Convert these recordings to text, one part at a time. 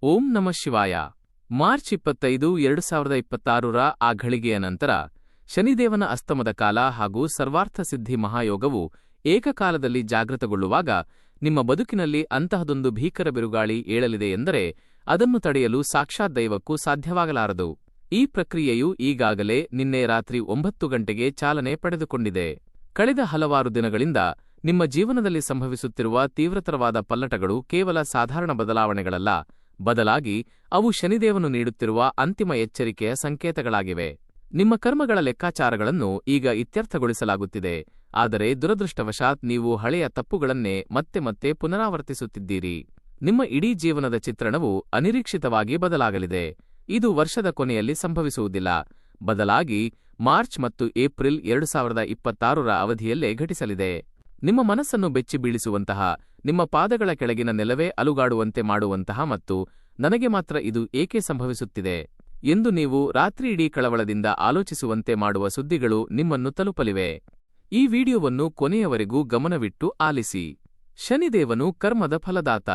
ಓಂ ನಮಃ ಶಿವಾಯ. ಮಾರ್ಚ್ 25, 2026ರ ಆ ಘಳಿಗೆಯ ನಂತರ ಶನಿದೇವನ ಅಸ್ತಮದ ಕಾಲ ಹಾಗೂ ಸರ್ವಾರ್ಥಸಿದ್ಧಿ ಮಹಾಯೋಗವು ಏಕಕಾಲದಲ್ಲಿ ಜಾಗೃತಗೊಳ್ಳುವಾಗ ನಿಮ್ಮ ಬದುಕಿನಲ್ಲಿ ಅಂತಹದೊಂದು ಭೀಕರ ಬಿರುಗಾಳಿ ಏಳಲಿದೆ ಎಂದರೆ ಅದನ್ನು ತಡೆಯಲು ಸಾಕ್ಷಾತ್ ದೈವಕ್ಕೂ ಸಾಧ್ಯವಾಗಲಾರದು. ಈ ಪ್ರಕ್ರಿಯೆಯು ಈಗಾಗಲೇ ನಿನ್ನೆ ರಾತ್ರಿ 9 ಗಂಟೆಗೆ ಚಾಲನೆ ಪಡೆದುಕೊಂಡಿದೆ. ಕಳೆದ ಹಲವಾರು ದಿನಗಳಿಂದ ನಿಮ್ಮ ಜೀವನದಲ್ಲಿ ಸಂಭವಿಸುತ್ತಿರುವ ತೀವ್ರತರವಾದ ಪಲ್ಲಟಗಳು ಕೇವಲ ಸಾಧಾರಣ ಬದಲಾವಣೆಗಳಲ್ಲ, ಬದಲಾಗಿ ಅವು ಶನಿದೇವನು ನೀಡುತ್ತಿರುವ ಅಂತಿಮ ಎಚ್ಚರಿಕೆಯ ಸಂಕೇತಗಳಾಗಿವೆ. ನಿಮ್ಮ ಕರ್ಮಗಳ ಲೆಕ್ಕಾಚಾರಗಳನ್ನು ಈಗ ಇತ್ಯರ್ಥಗೊಳಿಸಲಾಗುತ್ತಿದೆ, ಆದರೆ ದುರದೃಷ್ಟವಶಾತ್ ನೀವು ಹಳೆಯ ತಪ್ಪುಗಳನ್ನೇ ಮತ್ತೆ ಮತ್ತೆ ಪುನರಾವರ್ತಿಸುತ್ತಿದ್ದೀರಿ. ನಿಮ್ಮ ಇಡೀ ಜೀವನದ ಚಿತ್ರಣವು ಅನಿರೀಕ್ಷಿತವಾಗಿ ಬದಲಾಗಲಿದೆ. ಇದು ವರ್ಷದ ಕೊನೆಯಲ್ಲಿ ಸಂಭವಿಸುವುದಿಲ್ಲ, ಬದಲಾಗಿ ಮಾರ್ಚ್ ಮತ್ತು ಏಪ್ರಿಲ್ 2026ರ ಅವಧಿಯಲ್ಲೇ ಘಟಿಸಲಿದೆ. ನಿಮ್ಮ ಮನಸ್ಸನ್ನು ಬೆಚ್ಚಿ ಬೀಳಿಸುವಂತಹ, ನಿಮ್ಮ ಪಾದಗಳ ಕೆಳಗಿನ ನೆಲವೇ ಅಲುಗಾಡುವಂತೆ ಮಾಡುವಂತಹ ಮತ್ತು ನನಗೆ ಮಾತ್ರ ಇದು ಏಕೆ ಸಂಭವಿಸುತ್ತಿದೆ ಎಂದು ನೀವು ರಾತ್ರಿಯಿಡೀ ಕಳವಳದಿಂದ ಆಲೋಚಿಸುವಂತೆ ಮಾಡುವ ಸುದ್ದಿಗಳು ನಿಮ್ಮನ್ನು ತಲುಪಲಿವೆ. ಈ ವಿಡಿಯೋವನ್ನು ಕೊನೆಯವರೆಗೂ ಗಮನವಿಟ್ಟು ಆಲಿಸಿ. ಶನಿದೇವನು ಕರ್ಮದ ಫಲದಾತ.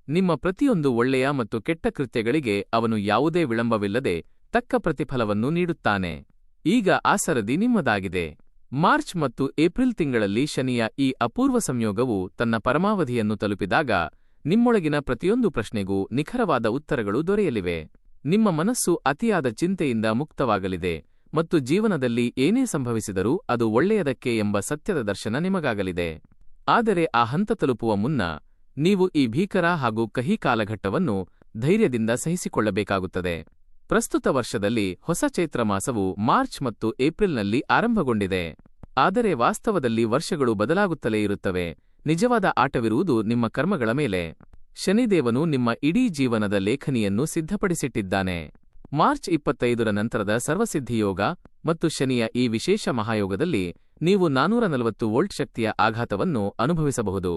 ನಿಮ್ಮ ಪ್ರತಿಯೊಂದು ಒಳ್ಳೆಯ ಮತ್ತು ಕೆಟ್ಟ ಕೃತ್ಯಗಳಿಗೆ ಅವನು ಯಾವುದೇ ವಿಳಂಬವಿಲ್ಲದೆ ತಕ್ಕ ಪ್ರತಿಫಲವನ್ನು ನೀಡುತ್ತಾನೆ. ಈಗ ಆ ಸರದಿ ನಿಮ್ಮದಾಗಿದೆ. ಮಾರ್ಚ್ ಮತ್ತು ಏಪ್ರಿಲ್ ತಿಂಗಳಲ್ಲಿ ಶನಿಯ ಈ ಅಪೂರ್ವ ಸಂಯೋಗವು ತನ್ನ ಪರಮಾವಧಿಯನ್ನು ತಲುಪಿದಾಗ ನಿಮ್ಮೊಳಗಿನ ಪ್ರತಿಯೊಂದು ಪ್ರಶ್ನೆಗೂ ನಿಖರವಾದ ಉತ್ತರಗಳು ದೊರೆಯಲಿವೆ. ನಿಮ್ಮ ಮನಸ್ಸು ಅತಿಯಾದ ಚಿಂತೆಯಿಂದ ಮುಕ್ತವಾಗಲಿದೆ ಮತ್ತು ಜೀವನದಲ್ಲಿ ಏನೇ ಸಂಭವಿಸಿದರೂ ಅದು ಒಳ್ಳೆಯದಕ್ಕೆ ಎಂಬ ಸತ್ಯದ ದರ್ಶನ ನಿಮಗಾಗಲಿದೆ. ಆದರೆ ಆ ಹಂತ ತಲುಪುವ ಮುನ್ನ ನೀವು ಈ ಭೀಕರ ಹಾಗೂ ಕಹಿ ಕಾಲಘಟ್ಟವನ್ನು ಧೈರ್ಯದಿಂದ ಸಹಿಸಿಕೊಳ್ಳಬೇಕಾಗುತ್ತದೆ. ಪ್ರಸ್ತುತ ವರ್ಷದಲ್ಲಿ ಹೊಸ ಚೈತ್ರ ಮಾಸವು ಮಾರ್ಚ್ ಮತ್ತು ಏಪ್ರಿಲ್ನಲ್ಲಿ ಆರಂಭಗೊಂಡಿದೆ. ಆದರೆ ವಾಸ್ತವದಲ್ಲಿ ವರ್ಷಗಳು ಬದಲಾಗುತ್ತಲೇ ಇರುತ್ತವೆ. ನಿಜವಾದ ಆಟವಿರುವುದು ನಿಮ್ಮ ಕರ್ಮಗಳ ಮೇಲೆ. ಶನಿದೇವನು ನಿಮ್ಮ ಇಡೀ ಜೀವನದ ಲೇಖನಿಯನ್ನು ಸಿದ್ಧಪಡಿಸಿಟ್ಟಿದ್ದಾನೆ. ಮಾರ್ಚ್ 25ರ ನಂತರದ ಸರ್ವಸಿದ್ಧಿಯೋಗ ಮತ್ತು ಶನಿಯ ಈ ವಿಶೇಷ ಮಹಾಯೋಗದಲ್ಲಿ ನೀವು 440 ವೋಲ್ಟ್ ಶಕ್ತಿಯ ಆಘಾತವನ್ನು ಅನುಭವಿಸಬಹುದು.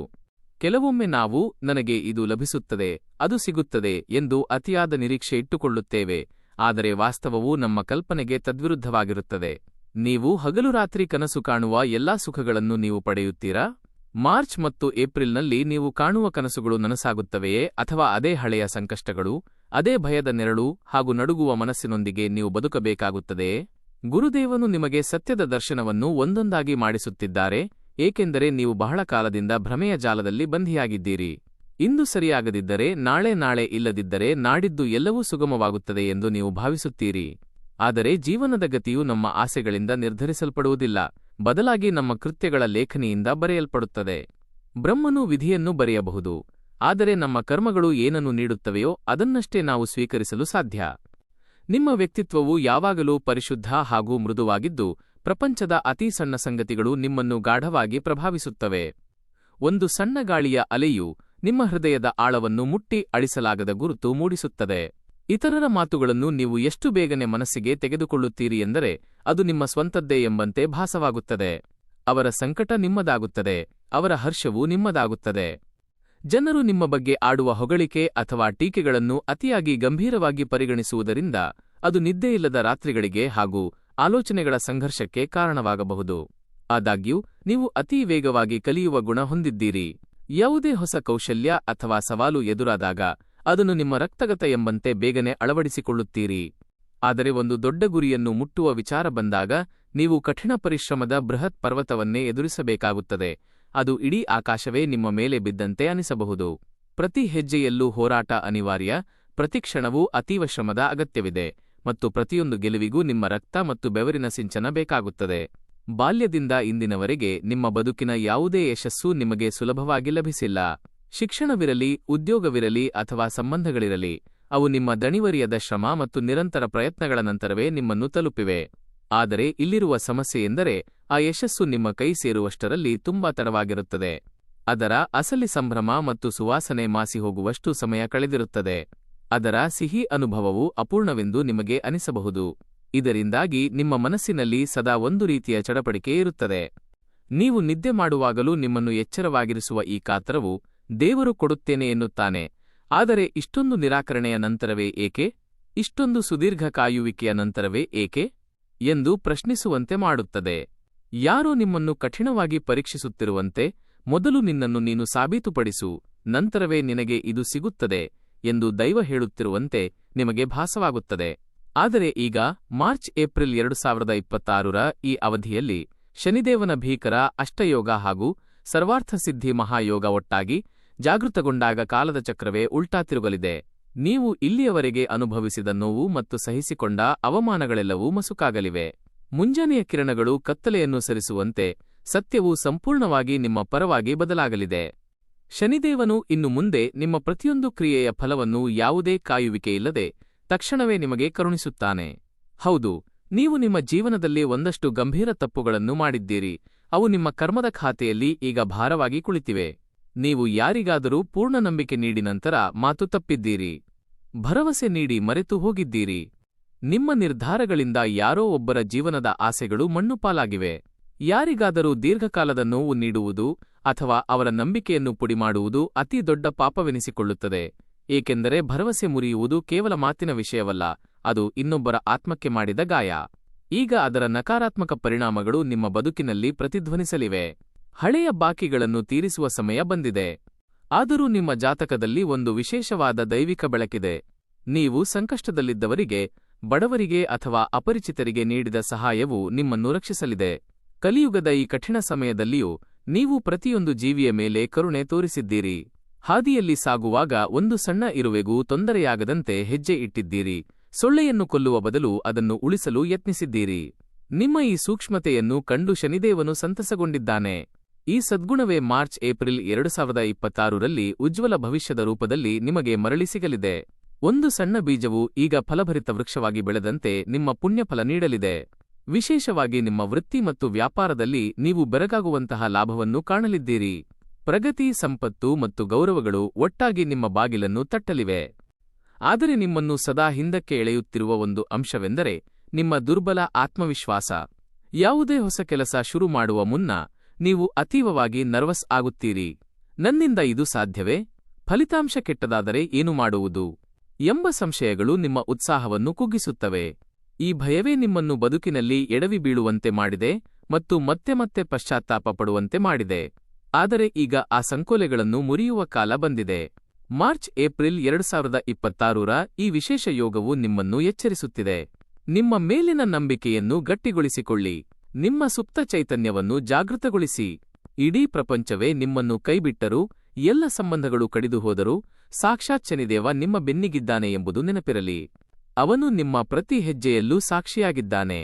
ಕೆಲವೊಮ್ಮೆ ನಾವು ನನಗೆ ಇದು ಲಭಿಸುತ್ತದೆ, ಅದು ಸಿಗುತ್ತದೆ ಎಂದು ಅತಿಯಾದ ನಿರೀಕ್ಷೆ ಇಟ್ಟುಕೊಳ್ಳುತ್ತೇವೆ, ಆದರೆ ವಾಸ್ತವವು ನಮ್ಮ ಕಲ್ಪನೆಗೆ ತದ್ವಿರುದ್ಧವಾಗಿರುತ್ತದೆ. ನೀವು ಹಗಲು ರಾತ್ರಿ ಕನಸು ಕಾಣುವ ಎಲ್ಲಾ ಸುಖಗಳನ್ನು ನೀವು ಪಡೆಯುತ್ತೀರಾ? ಮಾರ್ಚ್ ಮತ್ತು ಏಪ್ರಿಲ್ನಲ್ಲಿ ನೀವು ಕಾಣುವ ಕನಸುಗಳು ನನಸಾಗುತ್ತವೆಯೇ, ಅಥವಾ ಅದೇ ಹಳೆಯ ಸಂಕಷ್ಟಗಳು, ಅದೇ ಭಯದ ನೆರಳು ಹಾಗೂ ನಡುಗುವ ಮನಸ್ಸಿನೊಂದಿಗೆ ನೀವು ಬದುಕಬೇಕಾಗುತ್ತದೆಯೇ? ಗುರುದೇವನು ನಿಮಗೆ ಸತ್ಯದ ದರ್ಶನವನ್ನು ಒಂದೊಂದಾಗಿ ಮಾಡಿಸುತ್ತಿದ್ದಾರೆ, ಏಕೆಂದರೆ ನೀವು ಬಹಳ ಕಾಲದಿಂದ ಭ್ರಮೆಯ ಜಾಲದಲ್ಲಿ ಬಂಧಿಯಾಗಿದ್ದೀರಿ. ಇಂದು ಸರಿಯಾಗದಿದ್ದರೆ ನಾಳೆ ಇಲ್ಲದಿದ್ದರೆ ನಾಡಿದ್ದು ಎಲ್ಲವೂ ಸುಗಮವಾಗುತ್ತದೆ ಎಂದು ನೀವು ಭಾವಿಸುತ್ತೀರಿ. ಆದರೆ ಜೀವನದ ಗತಿಯು ನಮ್ಮ ಆಸೆಗಳಿಂದ ನಿರ್ಧರಿಸಲ್ಪಡುವುದಿಲ್ಲ, ಬದಲಾಗಿ ನಮ್ಮ ಕೃತ್ಯಗಳ ಲೇಖನಿಯಿಂದ ಬರೆಯಲ್ಪಡುತ್ತದೆ. ಬ್ರಹ್ಮನು ವಿಧಿಯನ್ನು ಬರೆಯಬಹುದು, ಆದರೆ ನಮ್ಮ ಕರ್ಮಗಳು ಏನನ್ನು ನೀಡುತ್ತವೆಯೋ ಅದನ್ನಷ್ಟೇ ನಾವು ಸ್ವೀಕರಿಸಲು ಸಾಧ್ಯ. ನಿಮ್ಮ ವ್ಯಕ್ತಿತ್ವವು ಯಾವಾಗಲೂ ಪರಿಶುದ್ಧ ಹಾಗೂ ಮೃದುವಾಗಿದ್ದು, ಪ್ರಪಂಚದ ಅತೀ ಸಣ್ಣ ಸಂಗತಿಗಳು ನಿಮ್ಮನ್ನು ಗಾಢವಾಗಿ ಪ್ರಭಾವಿಸುತ್ತವೆ. ಒಂದು ಸಣ್ಣ ಗಾಳಿಯ ಅಲೆಯು ನಿಮ್ಮ ಹೃದಯದ ಆಳವನ್ನು ಮುಟ್ಟಿ ಅಳಿಸಲಾಗದ ಗುರುತು ಮೂಡಿಸುತ್ತದೆ. ಇತರರ ಮಾತುಗಳನ್ನು ನೀವು ಎಷ್ಟು ಬೇಗನೆ ಮನಸ್ಸಿಗೆ ತೆಗೆದುಕೊಳ್ಳುತ್ತೀರಿ ಎಂದರೆ ಅದು ನಿಮ್ಮ ಸ್ವಂತದ್ದೇ ಎಂಬಂತೆ ಭಾಸವಾಗುತ್ತದೆ. ಅವರ ಸಂಕಟ ನಿಮ್ಮದಾಗುತ್ತದೆ, ಅವರ ಹರ್ಷವೂ ನಿಮ್ಮದಾಗುತ್ತದೆ. ಜನರು ನಿಮ್ಮ ಬಗ್ಗೆ ಆಡುವ ಹೊಗಳಿಕೆ ಅಥವಾ ಟೀಕೆಗಳನ್ನು ಅತಿಯಾಗಿ ಗಂಭೀರವಾಗಿ ಪರಿಗಣಿಸುವುದರಿಂದ ಅದು ನಿದ್ದೆಯಿಲ್ಲದ ರಾತ್ರಿಗಳಿಗೆ ಹಾಗೂ ಆಲೋಚನೆಗಳ ಸಂಘರ್ಷಕ್ಕೆ ಕಾರಣವಾಗಬಹುದು. ಆದಾಗ್ಯೂ ನೀವು ಅತೀ ವೇಗವಾಗಿ ಕಲಿಯುವ ಗುಣ ಹೊಂದಿದ್ದೀರಿ. ಯಾವುದೇ ಹೊಸ ಕೌಶಲ್ಯ ಅಥವಾ ಸವಾಲು ಎದುರಾದಾಗ ಅದನ್ನು ನಿಮ್ಮ ರಕ್ತಗತ ಎಂಬಂತೆ ಬೇಗನೆ ಅಳವಡಿಸಿಕೊಳ್ಳುತ್ತೀರಿ. ಆದರೆ ಒಂದು ದೊಡ್ಡ ಗುರಿಯನ್ನು ಮುಟ್ಟುವ ವಿಚಾರ ಬಂದಾಗ ನೀವು ಕಠಿಣ ಪರಿಶ್ರಮದ ಬೃಹತ್ ಪರ್ವತವನ್ನೇ ಎದುರಿಸಬೇಕಾಗುತ್ತದೆ. ಅದು ಇಡೀ ಆಕಾಶವೇ ನಿಮ್ಮ ಮೇಲೆ ಬಿದ್ದಂತೆ ಅನಿಸಬಹುದು. ಪ್ರತಿ ಹೆಜ್ಜೆಯಲ್ಲೂ ಹೋರಾಟ ಅನಿವಾರ್ಯ, ಪ್ರತಿಕ್ಷಣವೂ ಅತೀವ ಶ್ರಮದ ಅಗತ್ಯವಿದೆ ಮತ್ತು ಪ್ರತಿಯೊಂದು ಗೆಲುವಿಗೂ ನಿಮ್ಮ ರಕ್ತ ಮತ್ತು ಬೆವರಿನ ಸಿಂಚನ ಬೇಕಾಗುತ್ತದೆ. ಬಾಲ್ಯದಿಂದ ಇಂದಿನವರೆಗೆ ನಿಮ್ಮ ಬದುಕಿನ ಯಾವುದೇ ಯಶಸ್ಸು ನಿಮಗೆ ಸುಲಭವಾಗಿ ಲಭಿಸಿಲ್ಲ. ಶಿಕ್ಷಣವಿರಲಿ, ಉದ್ಯೋಗವಿರಲಿ ಅಥವಾ ಸಂಬಂಧಗಳಿರಲಿ, ಅವು ನಿಮ್ಮ ದಣಿವರಿಯದ ಶ್ರಮ ಮತ್ತು ನಿರಂತರ ಪ್ರಯತ್ನಗಳ ನಂತರವೇ ನಿಮ್ಮನ್ನು ತಲುಪಿವೆ. ಆದರೆ ಇಲ್ಲಿರುವ ಸಮಸ್ಯೆಯೆಂದರೆ ಆ ಯಶಸ್ಸು ನಿಮ್ಮ ಕೈ ಸೇರುವಷ್ಟರಲ್ಲಿ ತುಂಬಾ ತಡವಾಗಿರುತ್ತದೆ. ಅದರ ಅಸಲಿ ಸಂಭ್ರಮ ಮತ್ತು ಸುವಾಸನೆ ಮಾಸಿ ಹೋಗುವಷ್ಟು ಸಮಯ ಕಳೆದಿರುತ್ತದೆ. ಅದರ ಸಿಹಿ ಅನುಭವವು ಅಪೂರ್ಣವೆಂದು ನಿಮಗೆ ಅನಿಸಬಹುದು. ಇದರಿಂದಾಗಿ ನಿಮ್ಮ ಮನಸ್ಸಿನಲ್ಲಿ ಸದಾ ಒಂದು ರೀತಿಯ ಚಡಪಡಿಕೆ ಇರುತ್ತದೆ. ನೀವು ನಿದ್ದೆ ಮಾಡುವಾಗಲೂ ನಿಮ್ಮನ್ನು ಎಚ್ಚರವಾಗಿರಿಸುವ ಈ ಕಾತರವು ದೇವರು ಕೊಡುತ್ತೇನೆ ಎನ್ನುತ್ತಾನೆ, ಆದರೆ ಇಷ್ಟೊಂದು ನಿರಾಕರಣೆಯ ನಂತರವೇ ಏಕೆ, ಇಷ್ಟೊಂದು ಸುದೀರ್ಘ ಕಾಯುವಿಕೆಯ ನಂತರವೇ ಏಕೆ ಎಂದು ಪ್ರಶ್ನಿಸುವಂತೆ ಮಾಡುತ್ತದೆ. ಯಾರೋ ನಿಮ್ಮನ್ನು ಕಠಿಣವಾಗಿ ಪರೀಕ್ಷಿಸುತ್ತಿರುವಂತೆ, ಮೊದಲು ನಿನ್ನನ್ನು ನೀನು ಸಾಬೀತುಪಡಿಸು, ನಂತರವೇ ನಿನಗೆ ಇದು ಸಿಗುತ್ತದೆ ಎಂದು ದೈವ ಹೇಳುತ್ತಿರುವಂತೆ ನಿಮಗೆ ಭಾಸವಾಗುತ್ತದೆ. ಆದರೆ ಈಗ ಮಾರ್ಚ್-ಏಪ್ರಿಲ್ 2026ರ ಈ ಅವಧಿಯಲ್ಲಿ ಶನಿದೇವನ ಭೀಕರ ಅಷ್ಟಯೋಗ ಹಾಗೂ ಸರ್ವಾರ್ಥಸಿದ್ಧಿ ಮಹಾಯೋಗ ಒಟ್ಟಾಗಿ ಜಾಗೃತಗೊಂಡಾಗ ಕಾಲದ ಚಕ್ರವೇ ಉಲ್ಟಾ ತಿರುಗಲಿದೆ. ನೀವು ಇಲ್ಲಿಯವರೆಗೆ ಅನುಭವಿಸಿದ ನೋವು ಮತ್ತು ಸಹಿಸಿಕೊಂಡ ಅವಮಾನಗಳೆಲ್ಲವೂ ಮಸುಕಾಗಲಿವೆ. ಮುಂಜಾನೆಯ ಕಿರಣಗಳು ಕತ್ತಲೆಯನ್ನು ಸರಿಸುವಂತೆ ಸತ್ಯವು ಸಂಪೂರ್ಣವಾಗಿ ನಿಮ್ಮ ಪರವಾಗಿ ಬದಲಾಗಲಿದೆ. ಶನಿದೇವನು ಇನ್ನು ಮುಂದೆ ನಿಮ್ಮ ಪ್ರತಿಯೊಂದು ಕ್ರಿಯೆಯ ಫಲವನ್ನು ಯಾವುದೇ ಕಾಯುವಿಕೆಯಿಲ್ಲದೆ ತಕ್ಷಣವೇ ನಿಮಗೆ ಕರುಣಿಸುತ್ತಾನೆ. ಹೌದು, ನೀವು ನಿಮ್ಮ ಜೀವನದಲ್ಲಿ ಒಂದಷ್ಟು ಗಂಭೀರ ತಪ್ಪುಗಳನ್ನು ಮಾಡಿದ್ದೀರಿ. ಅವು ನಿಮ್ಮ ಕರ್ಮದ ಖಾತೆಯಲ್ಲಿ ಈಗ ಭಾರವಾಗಿ ಕುಳಿತಿವೆ. ನೀವು ಯಾರಿಗಾದರೂ ಪೂರ್ಣ ನಂಬಿಕೆ ನೀಡಿ ನಂತರ ಮಾತು ತಪ್ಪಿದ್ದೀರಿ. ಭರವಸೆ ನೀಡಿ ಮರೆತು ಹೋಗಿದ್ದೀರಿ. ನಿಮ್ಮ ನಿರ್ಧಾರಗಳಿಂದ ಯಾರೋ ಒಬ್ಬರ ಜೀವನದ ಆಸೆಗಳು ಮಣ್ಣುಪಾಲಾಗಿವೆ. ಯಾರಿಗಾದರೂ ದೀರ್ಘಕಾಲದ ನೋವು ನೀಡುವುದು ಅಥವಾ ಅವರ ನಂಬಿಕೆಯನ್ನು ಪುಡಿಮಾಡುವುದು ಅತಿ ದೊಡ್ಡ ಪಾಪವೆನಿಸಿಕೊಳ್ಳುತ್ತದೆ. ಏಕೆಂದರೆ ಭರವಸೆ ಮುರಿಯುವುದು ಕೇವಲ ಮಾತಿನ ವಿಷಯವಲ್ಲ, ಅದು ಇನ್ನೊಬ್ಬರ ಆತ್ಮಕ್ಕೆ ಮಾಡಿದ ಗಾಯ. ಈಗ ಅದರ ನಕಾರಾತ್ಮಕ ಪರಿಣಾಮಗಳು ನಿಮ್ಮ ಬದುಕಿನಲ್ಲಿ ಪ್ರತಿಧ್ವನಿಸಲಿವೆ. ಹಳೆಯ ಬಾಕಿಗಳನ್ನು ತೀರಿಸುವ ಸಮಯ ಬಂದಿದೆ. ಆದರೂ ನಿಮ್ಮ ಜಾತಕದಲ್ಲಿ ಒಂದು ವಿಶೇಷವಾದ ದೈವಿಕ ಬೆಳಕಿದೆ. ನೀವು ಸಂಕಷ್ಟದಲ್ಲಿದ್ದವರಿಗೆ, ಬಡವರಿಗೆ ಅಥವಾ ಅಪರಿಚಿತರಿಗೆ ನೀಡಿದ ಸಹಾಯವು ನಿಮ್ಮನ್ನು ರಕ್ಷಿಸಲಿದೆ. ಕಲಿಯುಗದ ಈ ಕಠಿಣ ಸಮಯದಲ್ಲಿಯೂ ನೀವು ಪ್ರತಿಯೊಂದು ಜೀವಿಯ ಮೇಲೆ ಕರುಣೆ ತೋರಿಸಿದ್ದೀರಿ. ಹಾದಿಯಲ್ಲಿ ಸಾಗುವಾಗ ಒಂದು ಸಣ್ಣ ಇರುವೆಗೂ ತೊಂದರೆಯಾಗದಂತೆ ಹೆಜ್ಜೆ ಇಟ್ಟಿದ್ದೀರಿ. ಸೊಳ್ಳೆಯನ್ನು ಕೊಲ್ಲುವ ಬದಲು ಅದನ್ನು ಉಳಿಸಲು ಯತ್ನಿಸಿದ್ದೀರಿ. ನಿಮ್ಮ ಈ ಸೂಕ್ಷ್ಮತೆಯನ್ನು ಕಂಡು ಶನಿದೇವನು ಸಂತಸಗೊಂಡಿದ್ದಾನೆ. ಈ ಸದ್ಗುಣವೇ ಮಾರ್ಚ್-ಏಪ್ರಿಲ್ 2026ರಲ್ಲಿ ಉಜ್ವಲ ಭವಿಷ್ಯದ ರೂಪದಲ್ಲಿ ನಿಮಗೆ ಮರಳಿ ಸಿಗಲಿದೆ. ಒಂದು ಸಣ್ಣ ಬೀಜವು ಈಗ ಫಲಭರಿತ ವೃಕ್ಷವಾಗಿ ಬೆಳೆದಂತೆ ನಿಮ್ಮ ಪುಣ್ಯಫಲ ನೀಡಲಿದೆ. ವಿಶೇಷವಾಗಿ ನಿಮ್ಮ ವೃತ್ತಿ ಮತ್ತು ವ್ಯಾಪಾರದಲ್ಲಿ ನೀವು ಬೆರಗಾಗುವಂತಹ ಲಾಭವನ್ನು ಕಾಣಲಿದ್ದೀರಿ. ಪ್ರಗತಿ, ಸಂಪತ್ತು ಮತ್ತು ಗೌರವಗಳು ಒಟ್ಟಾಗಿ ನಿಮ್ಮ ಬಾಗಿಲನ್ನು ತಟ್ಟಲಿವೆ. ಆದರೆ ನಿಮ್ಮನ್ನು ಸದಾ ಹಿಂದಕ್ಕೆ ಎಳೆಯುತ್ತಿರುವ ಒಂದು ಅಂಶವೆಂದರೆ ನಿಮ್ಮ ದುರ್ಬಲ ಆತ್ಮವಿಶ್ವಾಸ. ಯಾವುದೇ ಹೊಸ ಕೆಲಸ ಶುರು ಮಾಡುವ ಮುನ್ನ ನೀವು ಅತೀವವಾಗಿ ನರ್ವಸ್ ಆಗುತ್ತೀರಿ. ನನ್ನಿಂದ ಇದು ಸಾಧ್ಯವೇ? ಫಲಿತಾಂಶ ಕೆಟ್ಟದಾದರೆ ಏನು ಮಾಡುವುದು ಎಂಬ ಸಂಶಯಗಳು ನಿಮ್ಮ ಉತ್ಸಾಹವನ್ನು ಕುಗ್ಗಿಸುತ್ತವೆ. ಈ ಭಯವೇ ನಿಮ್ಮನ್ನು ಬದುಕಿನಲ್ಲಿ ಎಡವಿ ಬೀಳುವಂತೆ ಮಾಡಿದೆ ಮತ್ತು ಮತ್ತೆ ಮತ್ತೆ ಪಶ್ಚಾತ್ತಾಪ ಪಡುವಂತೆ ಮಾಡಿದೆ. ಆದರೆ ಈಗ ಆ ಸಂಕೋಲೆಗಳನ್ನು ಮುರಿಯುವ ಕಾಲ ಬಂದಿದೆ. ಮಾರ್ಚ್-ಏಪ್ರಿಲ್ 2026ರ ಈ ವಿಶೇಷ ಯೋಗವು ನಿಮ್ಮನ್ನು ಎಚ್ಚರಿಸುತ್ತಿದೆ. ನಿಮ್ಮ ಮೇಲಿನ ನಂಬಿಕೆಯನ್ನು ಗಟ್ಟಿಗೊಳಿಸಿಕೊಳ್ಳಿ. ನಿಮ್ಮ ಸುಪ್ತ ಚೈತನ್ಯವನ್ನು ಜಾಗೃತಗೊಳಿಸಿ. ಇಡೀ ಪ್ರಪಂಚವೇ ನಿಮ್ಮನ್ನು ಕೈಬಿಟ್ಟರೂ, ಎಲ್ಲ ಸಂಬಂಧಗಳು ಕಡಿದು ಹೋದರೂ ಸಾಕ್ಷಾತ್ ಶನಿದೇವ ನಿಮ್ಮ ಬೆನ್ನಿಗಿದ್ದಾನೆ ಎಂಬುದು ನೆನಪಿರಲಿ. ಅವನು ನಿಮ್ಮ ಪ್ರತಿ ಹೆಜ್ಜೆಯಲ್ಲೂ ಸಾಕ್ಷಿಯಾಗಿದ್ದಾನೆ.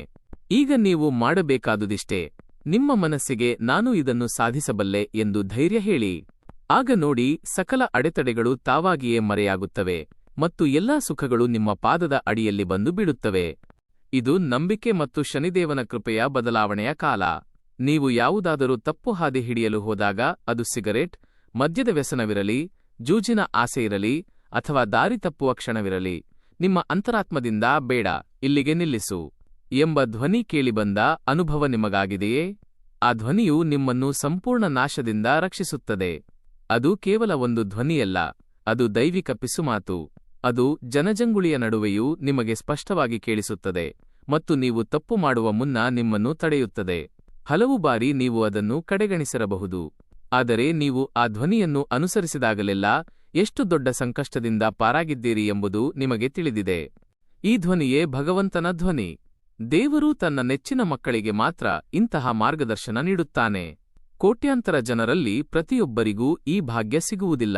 ಈಗ ನೀವು ಮಾಡಬೇಕಾದುದಿಷ್ಟೇ, ನಿಮ್ಮ ಮನಸ್ಸಿಗೆ ನಾನು ಇದನ್ನು ಸಾಧಿಸಬಲ್ಲೆ ಎಂದು ಧೈರ್ಯ ಹೇಳಿ. ಆಗ ನೋಡಿ, ಸಕಲ ಅಡೆತಡೆಗಳು ತಾವಾಗಿಯೇ ಮರೆಯಾಗುತ್ತವೆ ಮತ್ತು ಎಲ್ಲಾ ಸುಖಗಳು ನಿಮ್ಮ ಪಾದದ ಅಡಿಯಲ್ಲಿ ಬಂದು ಬೀಳುತ್ತವೆ. ಇದು ನಂಬಿಕೆ ಮತ್ತು ಶನಿದೇವನ ಕೃಪೆಯ ಬದಲಾವಣೆಯ ಕಾಲ. ನೀವು ಯಾವುದಾದರೂ ತಪ್ಪು ಹಾದಿ ಹಿಡಿಯಲು ಹೋದಾಗ, ಅದು ಸಿಗರೇಟ್, ಮದ್ಯದ ವ್ಯಸನವಿರಲಿ, ಜೂಜಿನ ಆಸೆಯಿರಲಿ ಅಥವಾ ದಾರಿ ತಪ್ಪುವ ಕ್ಷಣವಿರಲಿ, ನಿಮ್ಮ ಅಂತರಾತ್ಮದಿಂದ ಬೇಡ, ಇಲ್ಲಿಗೆ ನಿಲ್ಲಿಸು ಎಂಬ ಧ್ವನಿ ಕೇಳಿಬಂದ ಅನುಭವ ನಿಮಗಾಗಿದೆಯೇ? ಆ ಧ್ವನಿಯು ನಿಮ್ಮನ್ನು ಸಂಪೂರ್ಣ ನಾಶದಿಂದ ರಕ್ಷಿಸುತ್ತದೆ. ಅದು ಕೇವಲ ಒಂದು ಧ್ವನಿಯಲ್ಲ, ಅದು ದೈವಿಕ ಪಿಸುಮಾತು. ಅದು ಜನಜಂಗುಳಿಯ ನಡುವೆಯೂ ನಿಮಗೆ ಸ್ಪಷ್ಟವಾಗಿ ಕೇಳಿಸುತ್ತದೆ ಮತ್ತು ನೀವು ತಪ್ಪು ಮಾಡುವ ಮುನ್ನ ನಿಮ್ಮನ್ನು ತಡೆಯುತ್ತದೆ. ಹಲವು ಬಾರಿ ನೀವು ಅದನ್ನು ಕಡೆಗಣಿಸಿರಬಹುದು, ಆದರೆ ನೀವು ಆ ಧ್ವನಿಯನ್ನು ಅನುಸರಿಸಿದಾಗಲೆಲ್ಲ ಎಷ್ಟು ದೊಡ್ಡ ಸಂಕಷ್ಟದಿಂದ ಪಾರಾಗಿದ್ದೀರಿ ಎಂಬುದು ನಿಮಗೆ ತಿಳಿದಿದೆ. ಈ ಧ್ವನಿಯೇ ಭಗವಂತನ ಧ್ವನಿ. ದೇವರು ತನ್ನ ನೆಚ್ಚಿನ ಮಕ್ಕಳಿಗೆ ಮಾತ್ರ ಇಂತಹ ಮಾರ್ಗದರ್ಶನ ನೀಡುತ್ತಾನೆ. ಕೋಟ್ಯಾಂತರ ಜನರಲ್ಲಿ ಪ್ರತಿಯೊಬ್ಬರಿಗೂ ಈ ಭಾಗ್ಯ ಸಿಗುವುದಿಲ್ಲ.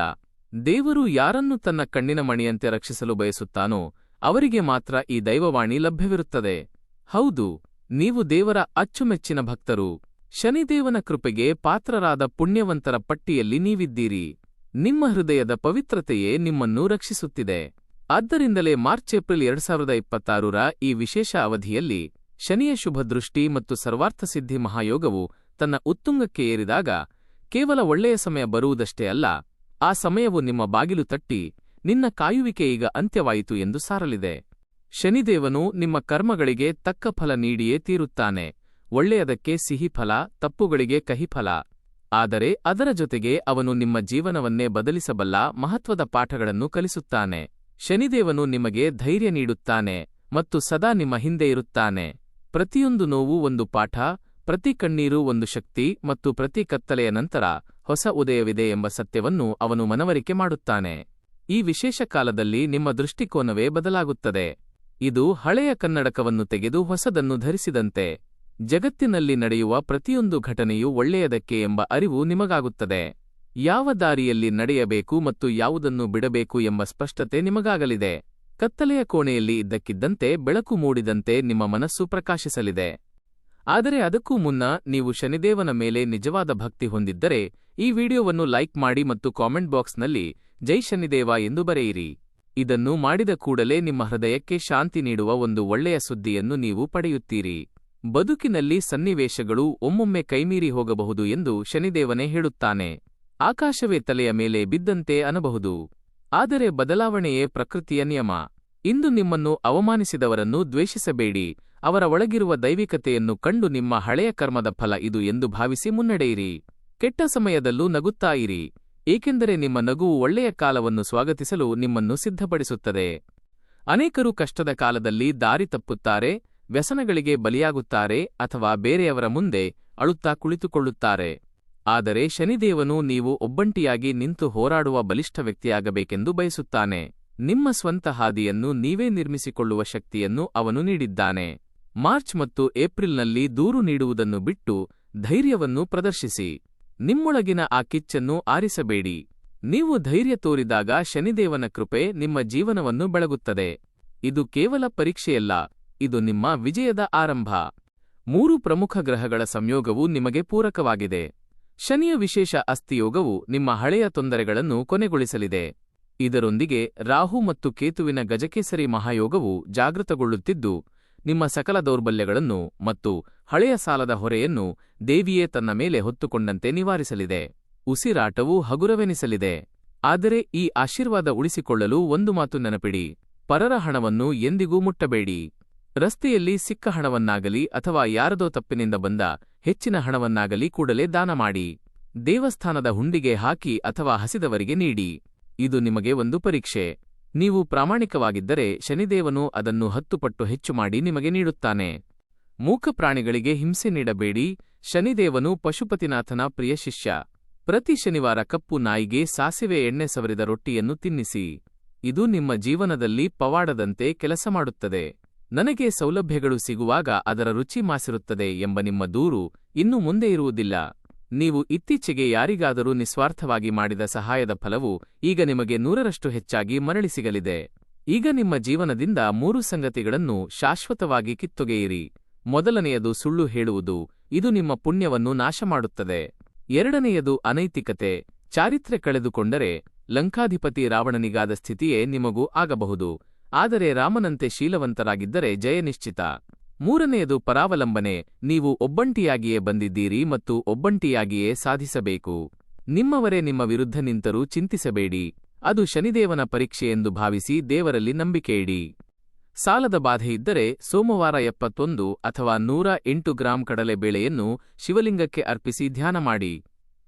ದೇವರು ಯಾರನ್ನು ತನ್ನ ಕಣ್ಣಿನ ಮಣಿಯಂತೆ ರಕ್ಷಿಸಲು ಬಯಸುತ್ತಾನೋ ಅವರಿಗೆ ಮಾತ್ರ ಈ ದೈವವಾಣಿ ಲಭ್ಯವಿರುತ್ತದೆ. ಹೌದು, ನೀವು ದೇವರ ಅಚ್ಚುಮೆಚ್ಚಿನ ಭಕ್ತರು. ಶನಿದೇವನ ಕೃಪೆಗೆ ಪಾತ್ರರಾದ ಪುಣ್ಯವಂತರ ಪಟ್ಟಿಯಲ್ಲಿ ನೀವಿದ್ದೀರಿ. ನಿಮ್ಮ ಹೃದಯದ ಪವಿತ್ರತೆಯೇ ನಿಮ್ಮನ್ನು ರಕ್ಷಿಸುತ್ತಿದೆ. ಆದ್ದರಿಂದಲೇ ಮಾರ್ಚ್-ಏಪ್ರಿಲ್ 2026ರ ಈ ವಿಶೇಷ ಅವಧಿಯಲ್ಲಿ ಶನಿಯ ಶುಭದೃಷ್ಟಿ ಮತ್ತು ಸರ್ವಾರ್ಥಸಿದ್ಧಿ ಮಹಾಯೋಗವು ತನ್ನ ಉತ್ತುಂಗಕ್ಕೆ ಏರಿದಾಗ ಕೇವಲ ಒಳ್ಳೆಯ ಸಮಯ ಬರುವುದಷ್ಟೇ ಅಲ್ಲ, ಆ ಸಮಯವು ನಿಮ್ಮ ಬಾಗಿಲು ತಟ್ಟಿ ನಿನ್ನ ಕಾಯುವಿಕೆ ಈಗ ಅಂತ್ಯವಾಯಿತು ಎಂದು ಸಾರಲಿದೆ. ಶನಿದೇವನು ನಿಮ್ಮ ಕರ್ಮಗಳಿಗೆ ತಕ್ಕ ಫಲ ನೀಡಿಯೇ ತೀರುತ್ತಾನೆ. ಒಳ್ಳೆಯದಕ್ಕೆ ಸಿಹಿ ಫಲ, ತಪ್ಪುಗಳಿಗೆ ಕಹಿ ಫಲ. ಆದರೆ ಅದರ ಜೊತೆಗೆ ಅವನು ನಿಮ್ಮ ಜೀವನವನ್ನೇ ಬದಲಿಸಬಲ್ಲ ಮಹತ್ವದ ಪಾಠಗಳನ್ನು ಕಲಿಸುತ್ತಾನೆ. ಶನಿದೇವನು ನಿಮಗೆ ಧೈರ್ಯ ನೀಡುತ್ತಾನೆ ಮತ್ತು ಸದಾ ನಿಮ್ಮ ಹಿಂದೆ ಇರುತ್ತಾನೆ. ಪ್ರತಿಯೊಂದು ನೋವು ಒಂದು ಪಾಠ, ಪ್ರತಿ ಕಣ್ಣೀರು ಒಂದು ಶಕ್ತಿ ಮತ್ತು ಪ್ರತಿ ಕತ್ತಲೆಯ ನಂತರ ಹೊಸ ಉದಯವಿದೆ ಎಂಬ ಸತ್ಯವನ್ನು ಅವನು ಮನವರಿಕೆ ಮಾಡುತ್ತಾನೆ. ಈ ವಿಶೇಷ ಕಾಲದಲ್ಲಿ ನಿಮ್ಮ ದೃಷ್ಟಿಕೋನವೇ ಬದಲಾಗುತ್ತದೆ. ಇದು ಹಳೆಯ ಕನ್ನಡಕವನ್ನು ತೆಗೆದು ಹೊಸದನ್ನು ಧರಿಸಿದಂತೆ. ಜಗತ್ತಿನಲ್ಲಿ ನಡೆಯುವ ಪ್ರತಿಯೊಂದು ಘಟನೆಯೂ ಒಳ್ಳೆಯದಕ್ಕೆ ಎಂಬ ಅರಿವು ನಿಮಗಾಗುತ್ತದೆ. ಯಾವ ದಾರಿಯಲ್ಲಿ ನಡೆಯಬೇಕು ಮತ್ತು ಯಾವುದನ್ನು ಬಿಡಬೇಕು ಎಂಬ ಸ್ಪಷ್ಟತೆ ನಿಮಗಾಗಲಿದೆ. ಕತ್ತಲೆಯ ಕೋಣೆಯಲ್ಲಿ ಇದ್ದಕ್ಕಿದ್ದಂತೆ ಬೆಳಕು ಮೂಡಿದಂತೆ ನಿಮ್ಮ ಮನಸ್ಸು ಪ್ರಕಾಶಿಸಲಿದೆ. ಆದರೆ ಅದಕ್ಕೂ ಮುನ್ನ ನೀವು ಶನಿದೇವನ ಮೇಲೆ ನಿಜವಾದ ಭಕ್ತಿ ಹೊಂದಿದ್ದರೆ ಈ ವಿಡಿಯೋವನ್ನು ಲೈಕ್ ಮಾಡಿ ಮತ್ತು ಕಾಮೆಂಟ್ ಬಾಕ್ಸ್ನಲ್ಲಿ ಜೈ ಶನಿದೇವ ಎಂದು ಬರೆಯಿರಿ. ಇದನ್ನು ಮಾಡಿದ ಕೂಡಲೇ ನಿಮ್ಮ ಹೃದಯಕ್ಕೆ ಶಾಂತಿ ನೀಡುವ ಒಂದು ಒಳ್ಳೆಯ ಸುದ್ದಿಯನ್ನು ನೀವು ಪಡೆಯುತ್ತೀರಿ. ಬದುಕಿನಲ್ಲಿ ಸನ್ನಿವೇಶಗಳು ಒಮ್ಮೊಮ್ಮೆ ಕೈಮೀರಿ ಹೋಗಬಹುದು ಎಂದು ಶನಿದೇವನೇ ಹೇಳುತ್ತಾನೆ. ಆಕಾಶವೇ ತಲೆಯ ಮೇಲೆ ಬಿದ್ದಂತೆ ಅನ್ನಬಹುದು. ಆದರೆ ಬದಲಾವಣೆಯೇ ಪ್ರಕೃತಿಯ ನಿಯಮ. ಇಂದು ನಿಮ್ಮನ್ನು ಅವಮಾನಿಸಿದವರನ್ನು ದ್ವೇಷಿಸಬೇಡಿ. ಅವರ ಒಳಗಿರುವ ದೈವಿಕತೆಯನ್ನು ಕಂಡು ನಿಮ್ಮ ಹಳೆಯ ಕರ್ಮದ ಫಲ ಇದು ಎಂದು ಭಾವಿಸಿ ಮುನ್ನಡೆಯಿರಿ. ಕೆಟ್ಟ ಸಮಯದಲ್ಲೂ ನಗುತ್ತಾ ಇರಿ, ಏಕೆಂದರೆ ನಿಮ್ಮ ನಗುವು ಒಳ್ಳೆಯ ಕಾಲವನ್ನು ಸ್ವಾಗತಿಸಲು ನಿಮ್ಮನ್ನು ಸಿದ್ಧಪಡಿಸುತ್ತದೆ. ಅನೇಕರು ಕಷ್ಟದ ಕಾಲದಲ್ಲಿ ದಾರಿ ತಪ್ಪುತ್ತಾರೆ, ವ್ಯಸನಗಳಿಗೆ ಬಲಿಯಾಗುತ್ತಾರೆ ಅಥವಾ ಬೇರೆಯವರ ಮುಂದೆ ಅಳುತ್ತಾ ಕುಳಿತುಕೊಳ್ಳುತ್ತಾರೆ. ಆದರೆ ಶನಿದೇವನು ನೀವು ಒಬ್ಬಂಟಿಯಾಗಿ ನಿಂತು ಹೋರಾಡುವ ಬಲಿಷ್ಠ ವ್ಯಕ್ತಿಯಾಗಬೇಕೆಂದು ಬಯಸುತ್ತಾನೆ. ನಿಮ್ಮ ಸ್ವಂತ ಹಾದಿಯನ್ನು ನೀವೇ ನಿರ್ಮಿಸಿಕೊಳ್ಳುವ ಶಕ್ತಿಯನ್ನು ಅವನು ನೀಡಿದ್ದಾನೆ. ಮಾರ್ಚ್ ಮತ್ತು ಏಪ್ರಿಲ್ನಲ್ಲಿ ದೂರು ನೀಡುವುದನ್ನು ಬಿಟ್ಟು ಧೈರ್ಯವನ್ನು ಪ್ರದರ್ಶಿಸಿ. ನಿಮ್ಮೊಳಗಿನ ಆ ಕಿಚ್ಚನ್ನು ಆರಿಸಬೇಡಿ. ನೀವು ಧೈರ್ಯ ತೋರಿದಾಗ ಶನಿದೇವನ ಕೃಪೆ ನಿಮ್ಮ ಜೀವನವನ್ನು ಬೆಳಗುತ್ತದೆ. ಇದು ಕೇವಲ ಪರೀಕ್ಷೆಯಲ್ಲ, ಇದು ನಿಮ್ಮ ವಿಜಯದ ಆರಂಭ. 3 ಪ್ರಮುಖ ಗ್ರಹಗಳ ಸಂಯೋಗವು ನಿಮಗೆ ಪೂರಕವಾಗಿದೆ. ಶನಿಯ ವಿಶೇಷ ಅಸ್ಥಿಯೋಗವು ನಿಮ್ಮ ಹಳೆಯ ತೊಂದರೆಗಳನ್ನು ಕೊನೆಗೊಳಿಸಲಿದೆ. ಇದರೊಂದಿಗೆ ರಾಹು ಮತ್ತು ಕೇತುವಿನ ಗಜಕೇಸರಿ ಮಹಾಯೋಗವು ಜಾಗೃತಗೊಳ್ಳುತ್ತಿದ್ದು, ನಿಮ್ಮ ಸಕಲ ದೌರ್ಬಲ್ಯಗಳನ್ನು ಮತ್ತು ಹಳೆಯ ಸಾಲದ ಹೊರೆಯನ್ನು ದೇವಿಯೇ ತನ್ನ ಮೇಲೆ ಹೊತ್ತುಕೊಂಡಂತೆ ನಿವಾರಿಸಲಿದೆ. ಉಸಿರಾಟವು ಹಗುರವೆನಿಸಲಿದೆ. ಆದರೆ ಈ ಆಶೀರ್ವಾದ ಉಳಿಸಿಕೊಳ್ಳಲು ಒಂದು ಮಾತು ನೆನಪಿಡಿ: ಪರರ ಹಣವನ್ನು ಎಂದಿಗೂ ಮುಟ್ಟಬೇಡಿ. ರಸ್ತೆಯಲ್ಲಿ ಸಿಕ್ಕ ಹಣವನ್ನಾಗಲಿ ಅಥವಾ ಯಾರದೋ ತಪ್ಪಿನಿಂದ ಬಂದ ಹೆಚ್ಚಿನ ಹಣವನ್ನಾಗಲಿ ಕೂಡಲೇ ದಾನ ಮಾಡಿ. ದೇವಸ್ಥಾನದ ಹುಂಡಿಗೆ ಹಾಕಿ ಅಥವಾ ಹಸಿದವರಿಗೆ ನೀಡಿ. ಇದು ನಿಮಗೆ ಒಂದು ಪರೀಕ್ಷೆ. ನೀವು ಪ್ರಾಮಾಣಿಕವಾಗಿದ್ದರೆ ಶನಿದೇವನು ಅದನ್ನು 10 ಪಟ್ಟು ಹೆಚ್ಚು ಮಾಡಿ ನಿಮಗೆ ನೀಡುತ್ತಾನೆ. ಮೂಕ ಪ್ರಾಣಿಗಳಿಗೆ ಹಿಂಸೆ ನೀಡಬೇಡಿ. ಶನಿದೇವನು ಪಶುಪತಿನಾಥನ ಪ್ರಿಯ ಶಿಷ್ಯ. ಪ್ರತಿ ಶನಿವಾರ ಕಪ್ಪು ನಾಯಿಗೆ ಸಾಸಿವೆ ಎಣ್ಣೆ ಸವರಿದ ರೊಟ್ಟಿಯನ್ನು ತಿನ್ನಿಸಿ. ಇದು ನಿಮ್ಮ ಜೀವನದಲ್ಲಿ ಪವಾಡದಂತೆ ಕೆಲಸ ಮಾಡುತ್ತದೆ. ನನಗೆ ಸೌಲಭ್ಯಗಳು ಸಿಗುವಾಗ ಅದರ ರುಚಿ ಮಾಸಿರುತ್ತದೆ ಎಂಬ ನಿಮ್ಮ ದೂರು ಇನ್ನು ಮುಂದೆ ಇರುವುದಿಲ್ಲ. ನೀವು ಇತ್ತೀಚೆಗೆ ಯಾರಿಗಾದರೂ ನಿಸ್ವಾರ್ಥವಾಗಿ ಮಾಡಿದ ಸಹಾಯದ ಫಲವು ಈಗ ನಿಮಗೆ 100ರಷ್ಟು ಹೆಚ್ಚಾಗಿ ಮರಳಿ ಸಿಗಲಿದೆ. ಈಗ ನಿಮ್ಮ ಜೀವನದಿಂದ 3 ಸಂಗತಿಗಳನ್ನು ಶಾಶ್ವತವಾಗಿ ಕಿತ್ತೊಗೆಯಿರಿ. ಮೊದಲನೆಯದು ಸುಳ್ಳು ಹೇಳುವುದು. ಇದು ನಿಮ್ಮ ಪುಣ್ಯವನ್ನು ನಾಶಮಾಡುತ್ತದೆ. ಎರಡನೆಯದು ಅನೈತಿಕತೆ. ಚಾರಿತ್ರ್ಯ ಕಳೆದುಕೊಂಡರೆ ಲಂಕಾಧಿಪತಿ ರಾವಣನಿಗಾದ ಸ್ಥಿತಿಯೇ ನಿಮಗೂ ಆಗಬಹುದು. ಆದರೆ ರಾಮನಂತೆ ಶೀಲವಂತರಾಗಿದ್ದರೆ ಜಯ ನಿಶ್ಚಿತ. ಮೂರನೆಯದು ಪರಾವಲಂಬನೆ. ನೀವು ಒಬ್ಬಂಟಿಯಾಗಿಯೇ ಬಂದಿದ್ದೀರಿ ಮತ್ತು ಒಬ್ಬಂಟಿಯಾಗಿಯೇ ಸಾಧಿಸಬೇಕು. ನಿಮ್ಮವರೇ ನಿಮ್ಮ ವಿರುದ್ಧ ನಿಂತರೂ ಚಿಂತಿಸಬೇಡಿ. ಅದು ಶನಿದೇವನ ಪರೀಕ್ಷೆಯೆಂದು ಭಾವಿಸಿ ದೇವರಲ್ಲಿ ನಂಬಿಕೆಯಿಡಿ. ಸಾಲದ ಬಾಧೆಯಿದ್ದರೆ ಸೋಮವಾರ 71 ಅಥವಾ 108 ಗ್ರಾಂ ಕಡಲೆಬೇಳೆಯನ್ನು ಶಿವಲಿಂಗಕ್ಕೆ ಅರ್ಪಿಸಿ ಧ್ಯಾನ ಮಾಡಿ.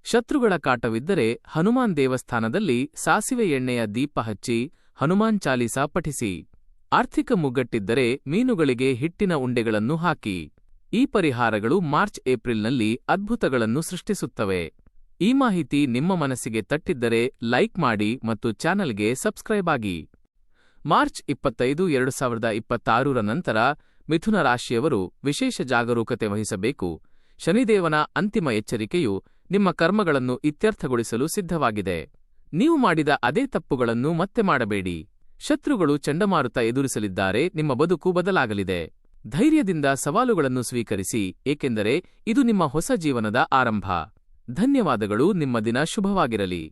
ಶತ್ರುಗಳ ಕಾಟವಿದ್ದರೆ ಹನುಮಾನ್ ದೇವಸ್ಥಾನದಲ್ಲಿ ಸಾಸಿವೆ ಎಣ್ಣೆಯ ದೀಪ ಹಚ್ಚಿ ಹನುಮಾನ್ ಚಾಲೀಸಾ ಪಠಿಸಿ. ಆರ್ಥಿಕ ಮುಗ್ಗಟ್ಟಿದ್ದರೆ ಮೀನುಗಳಿಗೆ ಹಿಟ್ಟಿನ ಉಂಡೆಗಳನ್ನು ಹಾಕಿ. ಈ ಪರಿಹಾರಗಳು ಮಾರ್ಚ್ ಏಪ್ರಿಲ್ನಲ್ಲಿ ಅದ್ಭುತಗಳನ್ನು ಸೃಷ್ಟಿಸುತ್ತವೆ. ಈ ಮಾಹಿತಿ ನಿಮ್ಮ ಮನಸ್ಸಿಗೆ ತಟ್ಟಿದ್ದರೆ ಲೈಕ್ ಮಾಡಿ ಮತ್ತು ಚಾನಲ್ಗೆ ಸಬ್ಸ್ಕ್ರೈಬ್ ಆಗಿ. ಮಾರ್ಚ್ 25, 2026ರ ನಂತರ ಮಿಥುನ ರಾಶಿಯವರು ವಿಶೇಷ ಜಾಗರೂಕತೆ ವಹಿಸಬೇಕು. ಶನಿದೇವನ ಅಂತಿಮ ಎಚ್ಚರಿಕೆಯು ನಿಮ್ಮ ಕರ್ಮಗಳನ್ನು ಇತ್ಯರ್ಥಗೊಳಿಸಲು ಸಿದ್ಧವಾಗಿದೆ. ನೀವು ಮಾಡಿದ ಅದೇ ತಪ್ಪುಗಳನ್ನು ಮತ್ತೆ ಮಾಡಬೇಡಿ. ಶತ್ರುಗಳು ಚಂಡಮಾರುತ ಎದುರಿಸಲಿದ್ದಾರೆ. ನಿಮ್ಮ ಬದುಕು ಬದಲಾಗಲಿದೆ. ಧೈರ್ಯದಿಂದ ಸವಾಲುಗಳನ್ನು ಸ್ವೀಕರಿಸಿ, ಏಕೆಂದರೆ ಇದು ನಿಮ್ಮ ಹೊಸ ಜೀವನದ ಆರಂಭ. ಧನ್ಯವಾದಗಳು. ನಿಮ್ಮ ದಿನ ಶುಭವಾಗಿರಲಿ.